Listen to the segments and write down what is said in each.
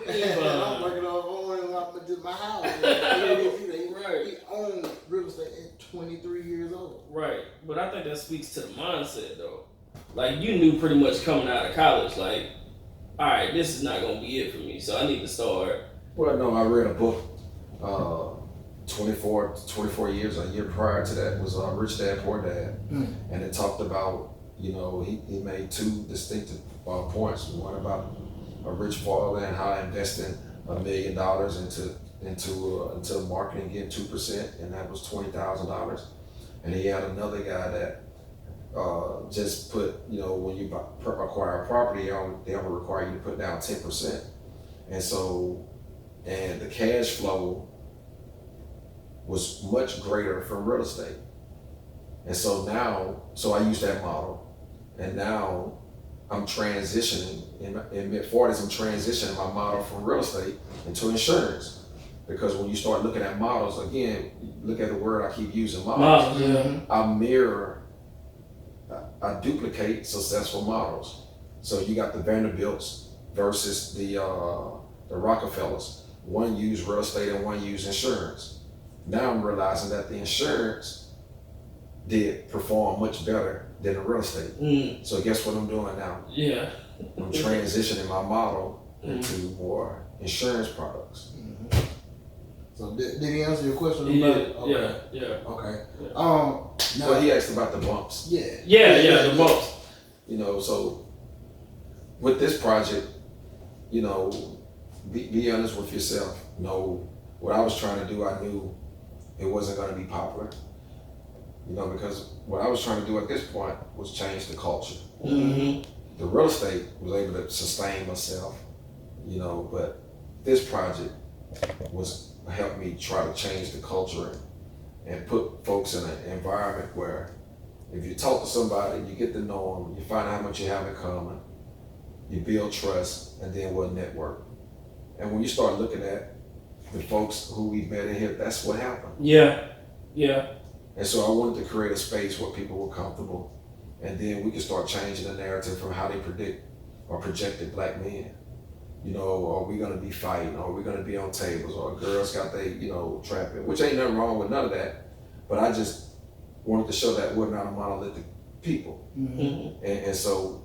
I'm working on just my house. He owned real estate at 23 years old. Right, but I think that speaks to the mindset though. Like you knew pretty much coming out of college, like, all right, this is not gonna be it for me, so I need to start. Well, no, I read a book. 24 years, a year prior to that was Rich Dad Poor Dad, and it talked about, he made two distinctive points. One about a rich father and how investing $1 million into marketing, getting 2%, and that was $20,000. And he had another guy that just put, when you acquire a property, they only require you to put down 10%, and the cash flow was much greater from real estate. And so I use that model, and now I'm transitioning, in mid-40s, I'm transitioning my model from real estate into insurance. Because when you start looking at models, again, look at the word I keep using, models. I duplicate successful models. So you got the Vanderbilts versus the Rockefellers. One used real estate and one used insurance. Now I'm realizing that the insurance did perform much better than the real estate. So guess what I'm doing now? Yeah. I'm transitioning my model into more insurance products. So did he answer your question? Yeah. Okay. Yeah. Okay. Yeah. Well, he asked about the bumps. Yeah, the bumps. So with this project, be honest with yourself. What I was trying to do, I knew it wasn't going to be popular. Because what I was trying to do at this point was change the culture. The real estate was able to sustain myself, but this project was helped me try to change the culture and put folks in an environment where if you talk to somebody, you get to know them, you find out how much you have in common, you build trust, and then we'll network. And when you start looking at the folks who we've met in here, that's what happened. Yeah. And so I wanted to create a space where people were comfortable, and then we could start changing the narrative from how they predict or projected black men. Are we gonna be fighting? Are we gonna be on tables? Or girls got they, trapping? Which ain't nothing wrong with none of that. But I just wanted to show that we're not a monolithic people. And so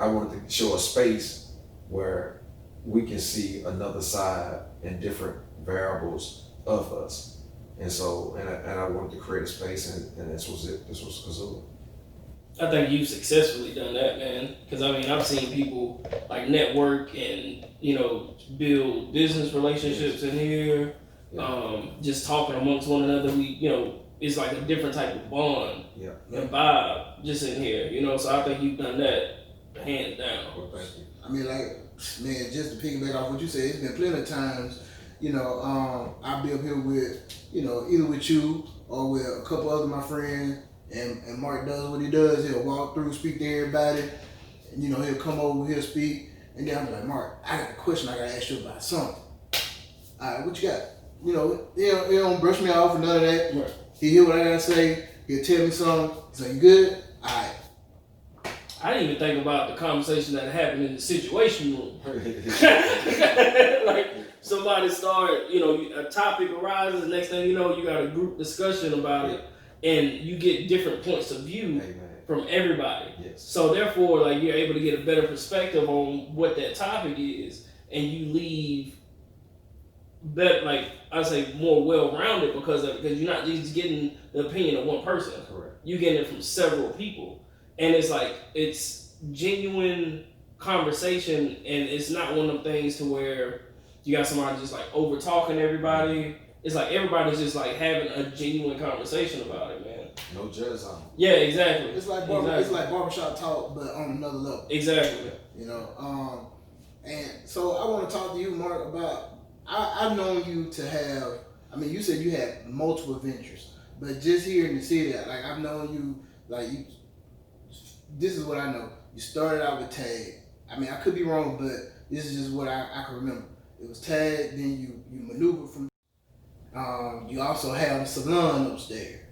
I wanted to show a space where we can see another side and different variables of us. And so, and I wanted to create a space, and this was it. This was Kazoo. I think you've successfully done that, man. Because I've seen people like network and build business relationships in here. Just talking amongst one another. It's like a different type of bond and vibe just in here. So I think you've done that hands down. Well, thank you. Man, just to piggyback off what you said, it's been plenty of times. I'll be up here with either with you or with a couple other my friends. And Marc does what he does. He'll walk through, speak to everybody. And, he'll come over, he'll speak. And then I'm like, Marc, I got a question I got to ask you about something. All right, what you got? He don't brush me off or none of that. Right. He hear what I got to say. He'll tell me something. He's like, you good? All right. I didn't even think about the conversation that happened in the situation room. Like somebody started, a topic arises. Next thing you know, you got a group discussion about it. And you get different points of view from everybody. Yes. So therefore, you're able to get a better perspective on what that topic is, and you leave better, I say, more well-rounded because you're not just getting the opinion of one person. Correct. You're getting it from several people, and it's genuine conversation, and it's not one of them things to where you got somebody just over talking everybody. It's everybody's just having a genuine conversation about it, man. No judge on it. Yeah, exactly. It's like barbershop talk, but on another level. Exactly. And so I want to talk to you, Marc, about I've known you to have. You said you had multiple ventures, but just here in the city, I've known you. This is what I know. You started out with Tag. I could be wrong, but this is just what I can remember. It was Tag, then you maneuvered from. You also have a salon upstairs,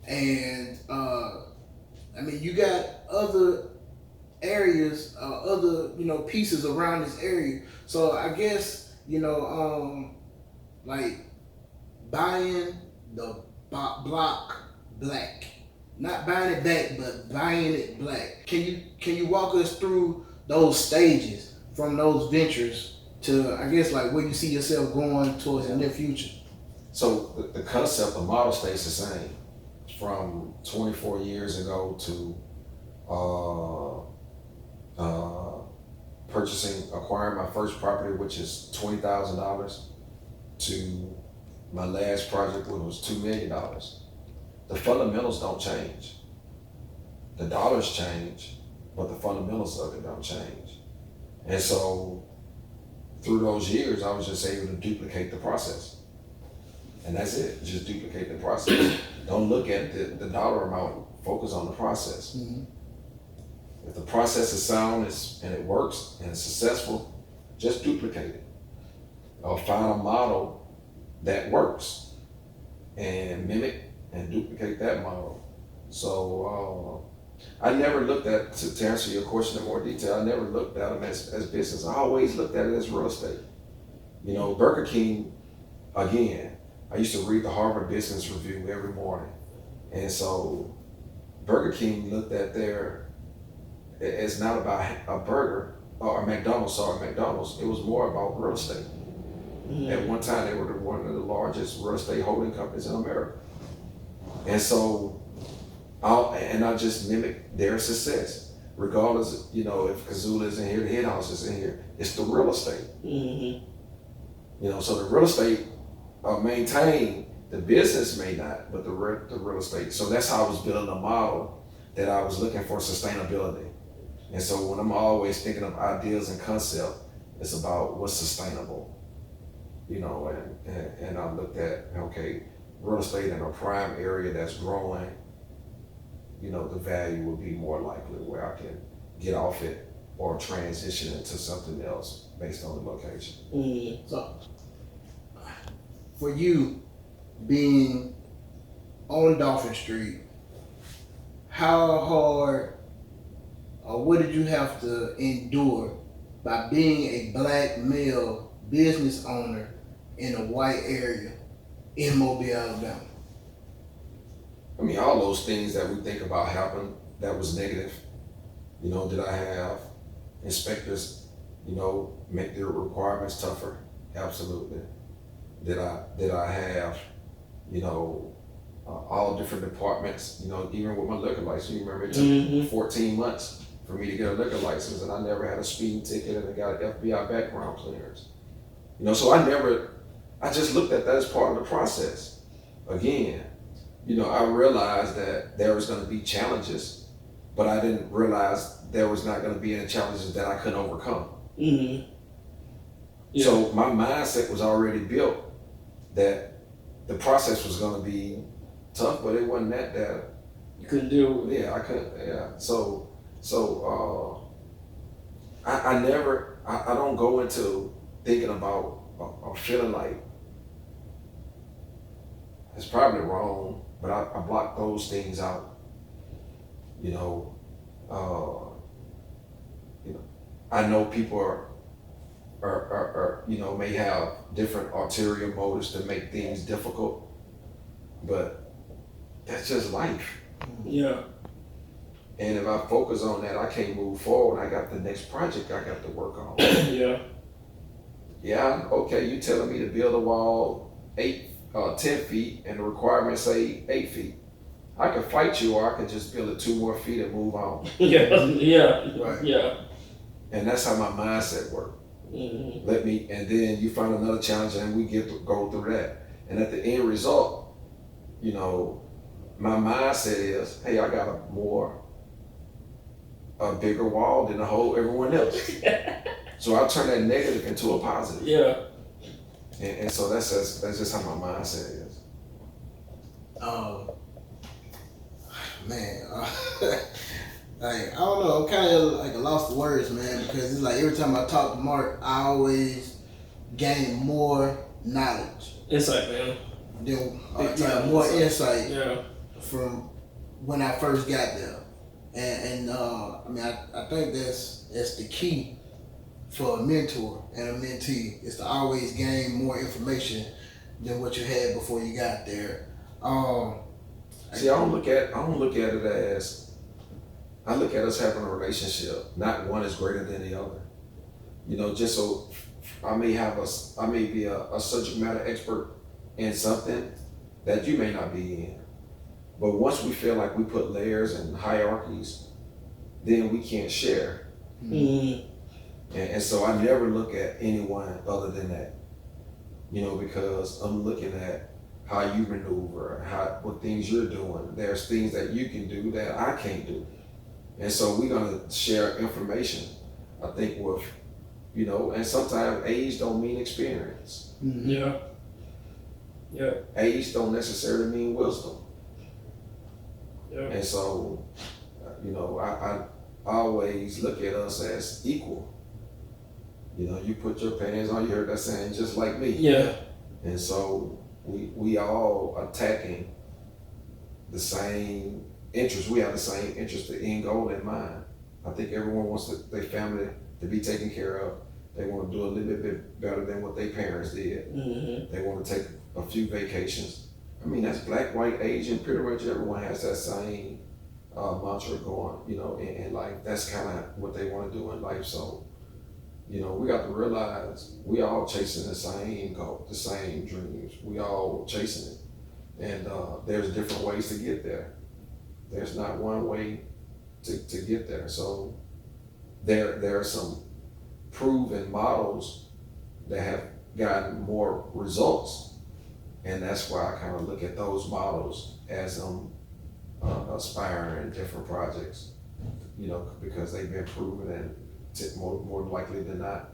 and you got other areas, other pieces around this area. So I guess like buying the block black, not buying it back, but buying it black. Can you walk us through those stages from those ventures to I guess like where you see yourself going towards the near future? So the concept, the model stays the same from 24 years ago to acquiring my first property, which is $20,000, to my last project, which was $2 million. The fundamentals don't change. The dollars change, but the fundamentals of it don't change. And so through those years, I was just able to duplicate the process. And that's it, just duplicate the process. Don't look at the dollar amount, focus on the process. Mm-hmm. If the process is sound and it works and it's successful, just duplicate it. Or find a model that works and mimic and duplicate that model. So I never looked at, to answer your question in more detail, I never looked at them as business. I always looked at it as real estate. Burger King, again, I used to read the Harvard Business Review every morning. And so Burger King looked at it's not about a burger, or McDonald's, it was more about real estate. Mm-hmm. At one time, they were one of the largest real estate holding companies in America. And so, I just mimic their success. Regardless, if Kazula is in here, the head house is in here, it's the real estate. Mm-hmm. So the real estate maintain, the business may not, but the real estate. So that's how I was building a model that I was looking for sustainability. And so when I'm always thinking of ideas and concept, it's about what's sustainable. And I looked at, okay, real estate in a prime area that's growing, the value will be more likely where I can get off it or transition into something else based on the location. Mm-hmm. So for you being on Dolphin Street, how hard or what did you have to endure by being a black male business owner in a white area in Mobile, Alabama? I mean, all those things that we think about happened that was negative. Did I have inspectors, make their requirements tougher? Absolutely. Did I have, all different departments, even with my liquor license? You remember it took 14 months for me to get a liquor license, and I never had a speeding ticket, and I got an FBI background clearance. So I just looked at that as part of the process. Again, I realized that there was going to be challenges, but I didn't realize there was not going to be any challenges that I couldn't overcome. Mm-hmm. Yeah. So my mindset was already built that the process was going to be tough, but it wasn't that you couldn't deal with it. Yeah, I couldn't. Yeah. So I don't go into thinking about or feeling like it's probably wrong, but I block those things out. I know people are may have different ulterior motives to make things difficult, but that's just life. Yeah. And if I focus on that, I can't move forward. I got the next project I got to work on. Yeah. Yeah, okay, you telling me to build a wall 10 feet and the requirements say 8 feet. I could fight you, or I could just build it 2 more feet and move on. Yeah, right. Yeah. And that's how my mindset works. Mm-hmm. And then you find another challenge and we go through that. And at the end result, my mindset is, hey, I got a bigger wall than everyone else. So I turn that negative into a positive. Yeah. And so that's just how my mindset is. Man, like I don't know, I'm kind of like a lost of words, man, because it's like every time I talk to Mark, I always gain more knowledge. Insight, man. More insight. Yeah. From when I first got there. I mean, I think that's the key for a mentor and a mentee is to always gain more information than what you had before you got there. See, I don't look at it as, I look at us having a relationship. Not one is greater than the other. You know, just so I may be a subject matter expert in something that you may not be in. But once we feel like we put layers and hierarchies, then we can't share. Mm-hmm. And so I never look at anyone other than that. You know, because I'm looking at how you maneuver, what things you're doing. There's things that you can do that I can't do. And so we're gonna share information, I think, with, you know, and sometimes age don't mean experience. Mm-hmm. Yeah. Yeah. Age don't necessarily mean wisdom. Yeah. And so, you know, I always look at us as equal. You know, you put your pants on, you heard that saying, just like me. Yeah. And so we all attacking the same interest. We have the same interest, the end goal in mind. I think everyone wants their family to be taken care of. They want to do a little bit better than what their parents did. Mm-hmm. They want to take a few vacations. I mean, that's black, white, Asian, pretty much everyone has that same mantra going, you know, in life. That's kind of what they want to do in life. So, you know, we got to realize we all chasing the same goal, the same dreams. We all chasing it. And there's different ways to get there. There's not one way to get there. So there are some proven models that have gotten more results. And that's why I kind of look at those models as aspiring in different projects, you know, because they've been proven and more likely than not,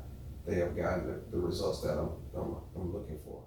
they have gotten the results that I'm looking for.